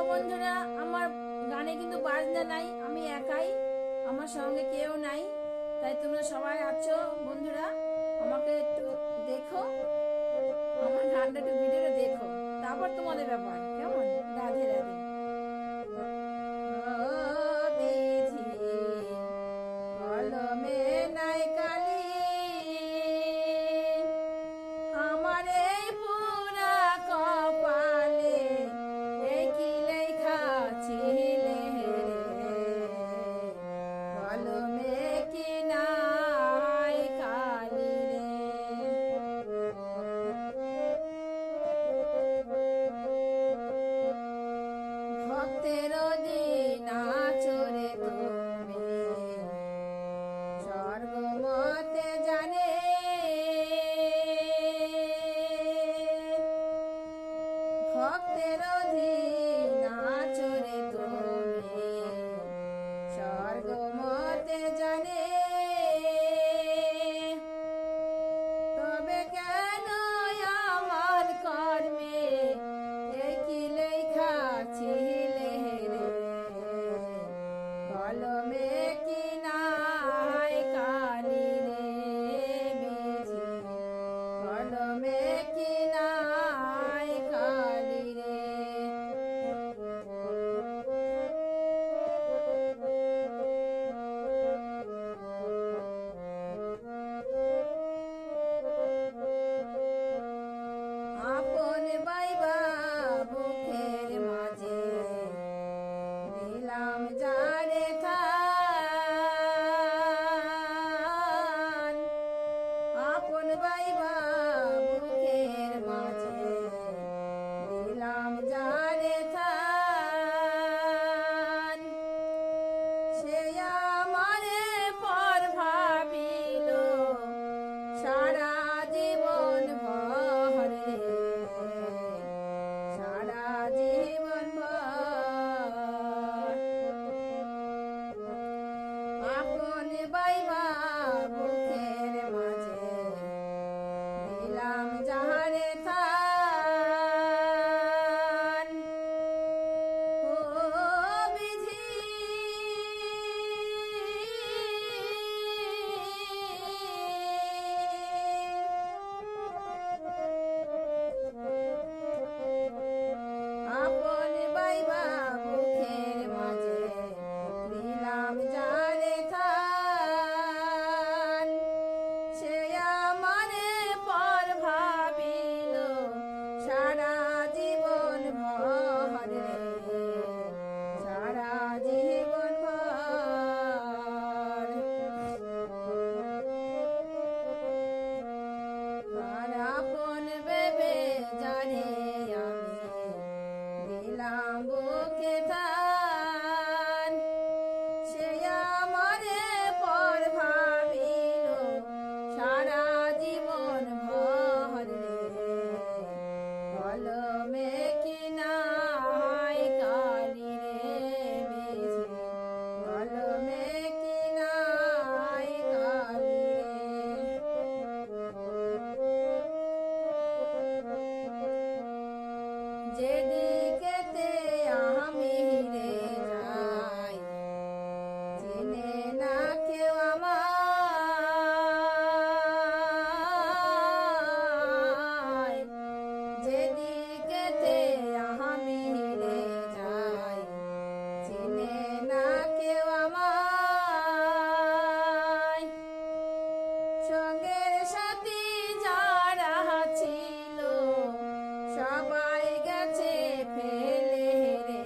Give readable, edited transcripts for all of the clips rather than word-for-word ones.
বন্ধুরা, আমার গানে কিন্তু বাজনা নাই, আমি একাই, আমার সঙ্গে কেউ নাই। তাই তোমরা সবাই আছো বন্ধুরা, আমাকে একটু দেখো, আমার গানটা একটু ভিডিওটা দেখো, তারপর তোমাদের ব্যাপার কেমন। রাধে রাধে। বিধি কলমে নাই কালি, আমার এই পুরা কপালে এই কি লেখা ছিলে রে, কলমে কি নাই কালি রে। ভক্তের দিন আচরে তুমি স্বর্গ মতে জানে, ভক্তের দিন আচরে তুমি স্বর্গ মতে জানে। তবে কেন আমার কর্মে কি লেখা ছিলে রে, কলমে কি নাই কালি রে। বিধি কলমে কি নাই কালি রে। আপন বাইবা বুকের মাঝে দিলাম যারে থান, আপন বাইবা বুকের মাঝে দিলাম যারে থান। সে আমারে পর ভাবিল সারা জীবন ভর রে, সারা জীবন ভর। আপন বাইবা বুকের মাঝে দিলাম যারে থান। ও বিধি আপন বাইবা বুকের মাঝে দিলাম যারে থান। সে আমারে পর ভাবিল সারা জীবন ভর রে, সারা জীবন ভর। আর আপন ভেবে জানে আমি দিলাম বুকে থান। সে আমারে পর ভাবিল সারা জীবন ভর রে, কলমে কি নাই কালি রে। বিধি কলমে কি নাই কালি রে। যেদিকেতে আমি রে যাই চিনে না কেউ আমায়, যেদিকেতে আমি রে যাই চিনে না কেউ আমায়। সঙ্গের সাথী যারা ছিল সবাই গেছে ফেলে রে,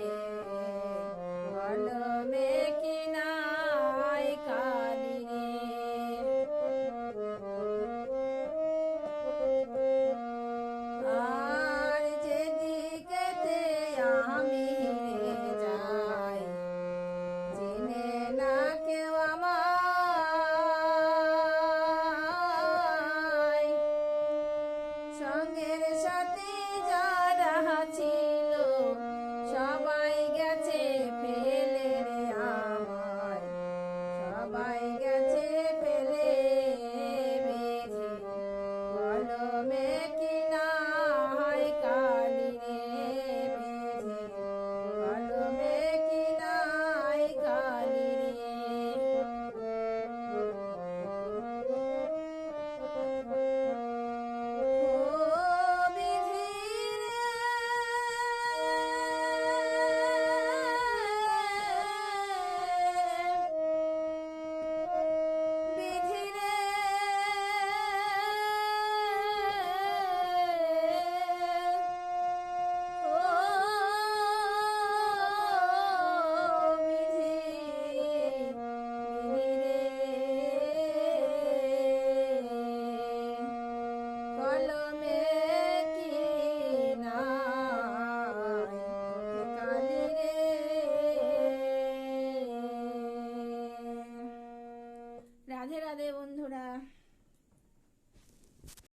কলমে কি নাই কালি রে। আর যেদিকেতে আমি রে যাই চিনে না কেউ আমায়। সঙ্গের সাথী যারা ছিল সবাই গেছে ফেলে রে আমায়, সবাই গেছে ফেলে। বিধি কলমে কি নাই কালি রে। বিধি রাধে রাধে বন্ধুরা।